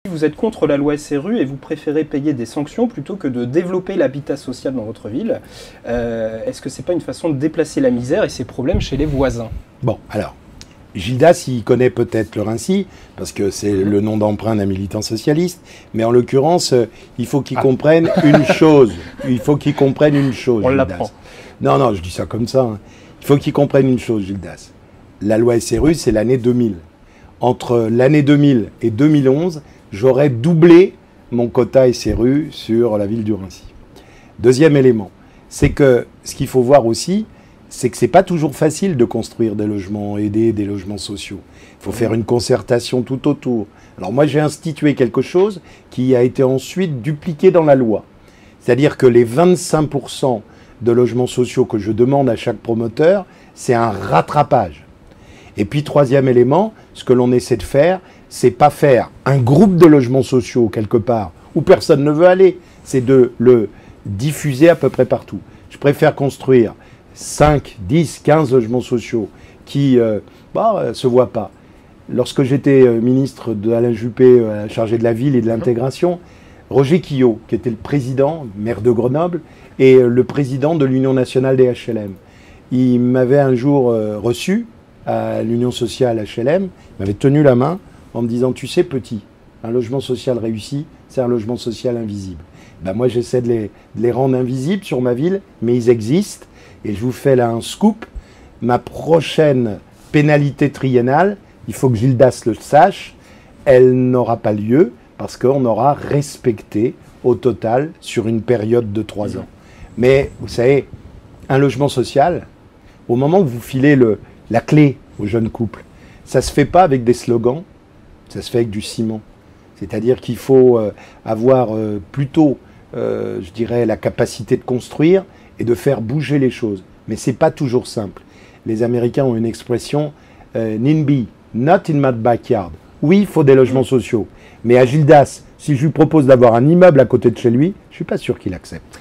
Vous êtes contre la loi SRU et vous préférez payer des sanctions plutôt que de développer l'habitat social dans votre ville. Est-ce que c'est pas une façon de déplacer la misère et ses problèmes chez les voisins? Bon, alors, Gildas, il connaît peut-être le Rincy, parce que c'est le nom d'emprunt d'un militant socialiste, mais en l'occurrence, il faut qu'il comprenne une chose. Il faut qu'il comprenne une chose, On Gildas. l'apprend. Non, je dis ça comme ça. Hein. Il faut qu'il comprenne une chose, Gildas. La loi SRU, c'est l'année 2000. Entre l'année 2000 et 2011, j'aurais doublé mon quota SRU sur la ville du Rincy. Deuxième élément, c'est que ce qu'il faut voir aussi, c'est que c'est pas toujours facile de construire des logements aidés, des logements sociaux. Il faut faire une concertation tout autour. Alors moi, j'ai institué quelque chose qui a été ensuite dupliqué dans la loi. C'est-à-dire que les 25% de logements sociaux que je demande à chaque promoteur, c'est un rattrapage. Et puis, troisième élément, ce que l'on essaie de faire, c'est pas faire un groupe de logements sociaux quelque part où personne ne veut aller, c'est de le diffuser à peu près partout. Je préfère construire 5, 10, 15 logements sociaux qui se voient pas. Lorsque j'étais ministre d'Alain Juppé, chargé de la ville et de l'intégration, Roger Quillot, qui était le président, maire de Grenoble, et le président de l'Union nationale des HLM, il m'avait un jour reçu à l'Union sociale HLM, il m'avait tenu la main en me disant « Tu sais, petit, un logement social réussi, c'est un logement social invisible. » Ben moi, j'essaie de les rendre invisibles sur ma ville, mais ils existent. Et je vous fais là un scoop. Ma prochaine pénalité triennale, il faut que Gildas le sache, elle n'aura pas lieu parce qu'on aura respecté au total sur une période de 3 ans. Mais vous savez, un logement social, au moment où vous filez la clé aux jeunes couples, ça ne se fait pas avec des slogans, ça se fait avec du ciment. C'est-à-dire qu'il faut avoir plutôt, je dirais, la capacité de construire et de faire bouger les choses. Mais ce n'est pas toujours simple. Les Américains ont une expression « NIMBY, not in my backyard ». Oui, il faut des logements sociaux. Mais à Gildas, si je lui propose d'avoir un immeuble à côté de chez lui, je ne suis pas sûr qu'il accepte.